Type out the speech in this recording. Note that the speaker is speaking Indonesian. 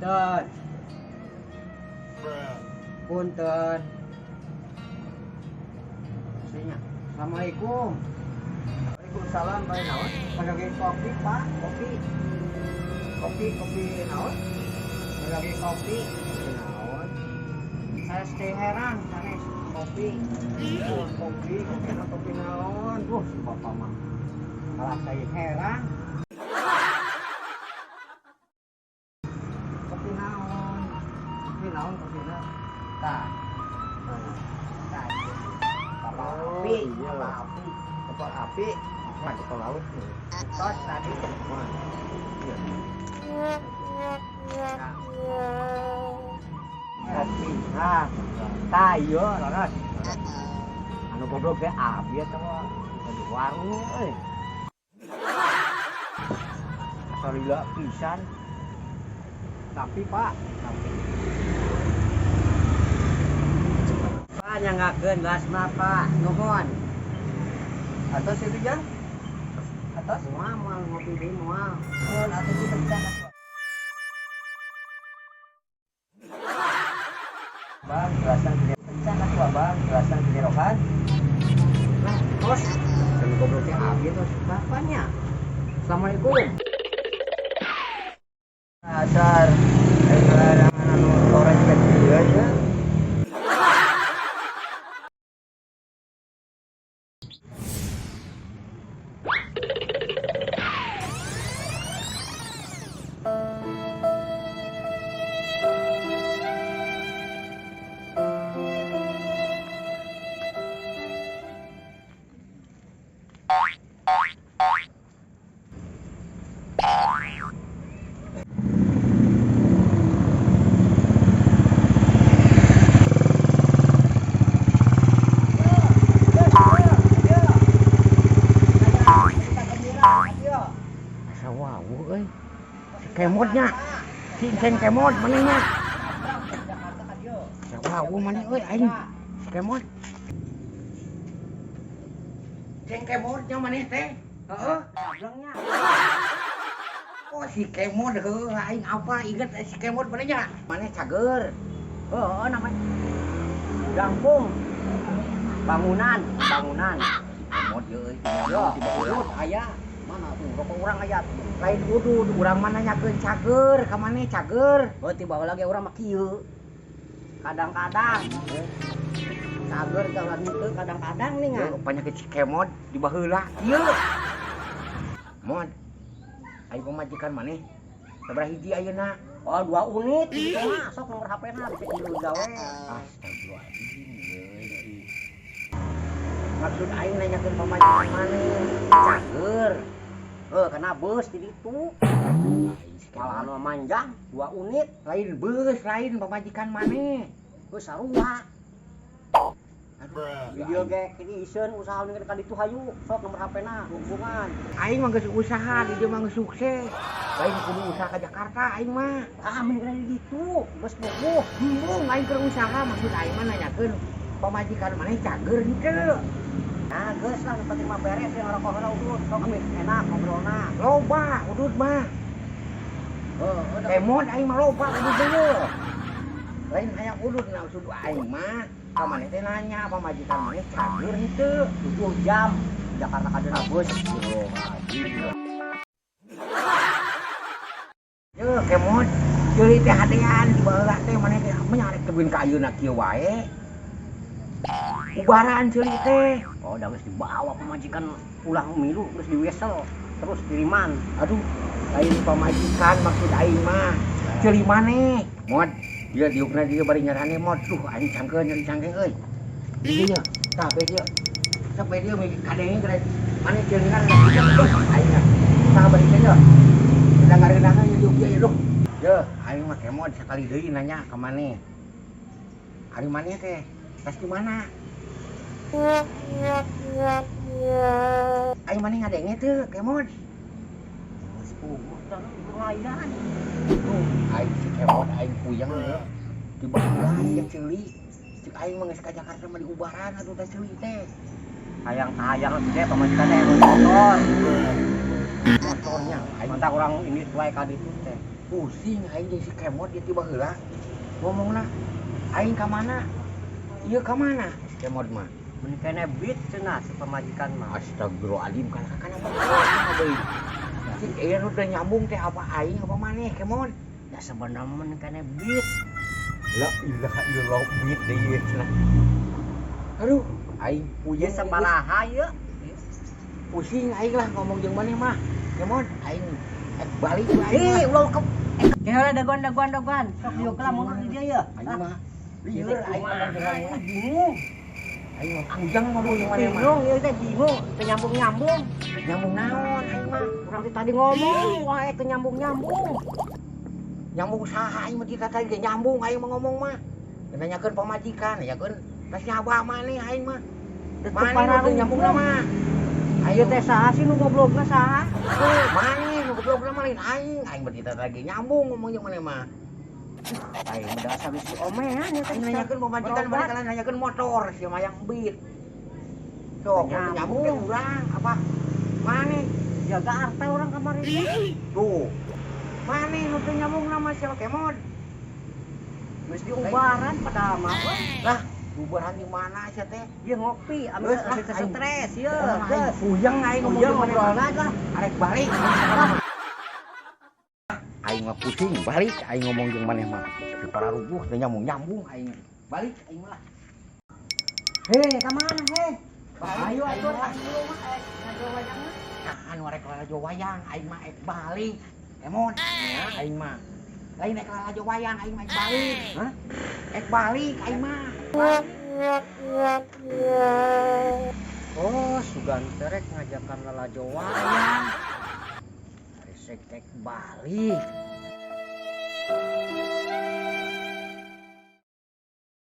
Punten. Punten. Sinya. Assalamualaikum. Waalaikumsalam. Baik naon? Lagi kopi, Pak. Kopi. Kopi naon? Lagi kopi. Naon? Saya stay heran sanes kopi. Kopi naon? Bapak mah. Kalau saya heran. Kopi naon? Kopi naon kopina? Tah. Tah. Kapal api. Masuk ke laut. Tos tadi. Kopi. Nah, tah ieu laras. Anu goblok ge api eta mah di warung euy. Salila pisan. Tapi Pak, Pak nyanggakeun gasna Pak, nuhun. Atos itu jang? Atos moal ngopi deui moal. Oh, atos itu bisa. Bang, gelasan gede pecah atuh Abang, gelasan gede rokan. Nah, bos, dan goblok teh abi tos bapaknya. Assalamualaikum. Asar, larangan anu orang kecil aja. Kemotnya, cincin kemot manehnya. Wow, maneh euy aing kemot. Cing kemotnya maneh teh. Heeh, sablengnya. Oh si kemot heuh aing apa inget si kemot manehnya. Maneh cager. Heeh namanya. Gangpung. Bangunan. Kemot ye euy. Yo, urut aya. Mana tuh rokok urang aya. Lain udud urang mah nanyakeun cager ka maneh cager. Heuh tiba lagi urang mah kieu. Kadang-kadang cager teh urang teu kadang-kadang nih ngan. Penyakit si kemot di baheula kieu. Mod. Aing pamajikan maneh. Sabaraha hiji ayeuna? Oh 2 unit. Mah sok nomor HP-na bisa diurus gawe. Astagfirullahaladzim. Maksud aing nanyakeun pamajikan maneh cager. Kena bus di itu. Malah anu manjang 2 unit, lain bus, lain pamajikan maneh. Bus sarua. Aduh, video ge kini iseun usaha nu ka ditu hayu, sok nomor HP-na hubungan. Aing mah geus usaha, di dieu mah geus sukses. Lain kudu usaha ka Jakarta aing mah. Amin kena di ditu, geus bogoh. Bingung aing keur usaha maksud aing mah nanyakeun pamajikan maneh cager henteu. Nah, geus lah penting mah beres yang rokok udud, sok enak ngobrolna. Loba udud mah. Kemot aing mah loba udud deui. Lain aya udud na usud aing mah. Ka maneh teh nanya pamajikan maneh cager henteu 7 jam Jakarta ka deuna bus. Yo kemot, ceuli teh hadean di baheula teh maneh teh menyarek teubeun ka ayeuna kieu wae. Ubaran ceuli teh. Oh, udah geus dibawa pamajikan ulah milu geus diwesel terus kiriman. Aduh, lain pamajikan maksud aing mah. Ceuli maneh. Mod, dia diukna dia bari nyarane mod. Duh, aing cangkeun nyeri cangkeng euy. Ieu, tah be dia. Sampai dia mikir kadenge geus maneh ceuli kan aing mah. Tah bari teh yo. Dengar-dengar diuk ieu duh. Yeuh, aing mah kemod sakali deui nanya ka maneh. Ari maneh teh tes di mana? Aing maneh ngadenge teu kemod. Jangan berlainan. Aing si kemod aing puyeng ya. Di baheula jeung ceuli. Cek aing mah geus ka Jakarta mah diubaran atuh teh ceuli teh. Hayang-hayang teh pamajikan teh motor. Motornya aing mantap urang ini wae ka ditu teh. pusing aing jeung si kemot dia tiba heula. Ngomongna, aing ka mana? Ieu ka mana? Kemot mah. Mun kene bit cenah si pamajikan mah. Astagfirullahaladzim kana apa deui. Cik ieu nu teu nyambung teh apa aing apa maneh kemot? Ya sebenarnya mun kene bit. La ilaha illallah bit deui cenah. Aduh, aing Ieu puyeng sabaraha ieu? pusing aing lah ngomong jeung maneh mah. Kemot aing balik we aing. Ulah ke heula daguan. Sok dieu kala mun di dia ya. Aing mah Ieu lieur aing mah bingung. aing mah pujang ngomong jeung maneh mah. Bingung ieu teh bingung, teu nyambung-nyambung. Nyambung naon aing mah? Urang tadi ngomong wae teu nyambung-nyambung. Nyambung saha aing mah kita tadi nyambung aing mah ngomong mah. Nanyakeun pamajikan, nanyakeun tas nyawa maneh aing mah. Maneh nu nyambung mah. Ayo teh saha sih nu goblokna saha? Maneh nu goblok mah lain aing mah kita lagi nyambung ngomong jeung maneh mah. Aing dasar si omehan ya teh Aing nanyakeun pamajikan maneh kalian nanyakeun motor si mayang beat. Sok nyambung teh urang apa? Maneh jaga harta orang kamari. tuh. Maneh nu teu nyambung nama si Kemod. Geus diubaran padahal mah. Lah, bubaran di mana sia teh? Ieu ngopi, ambil Geus, teu stres ieu. Geus. Puyeng aing ngomong jeung maneh mah. Arek balik. Aing mah pusing balik aing ngomong jeung maneh mah. Di para rubuh teu nyambung aing. Balik aing mah. Heh, ka mana heh? Ayo atuh ayo mah ngajo wayang mah. anu arek lalajo wayang aing mah ek balik. Emon, ya aing mah. Lain ek lalajo wayang aing mah ek balik. Hah? Ek balik aing mah. Oh, sugan terek ngajakan lalajo wayang. Resek tek balik.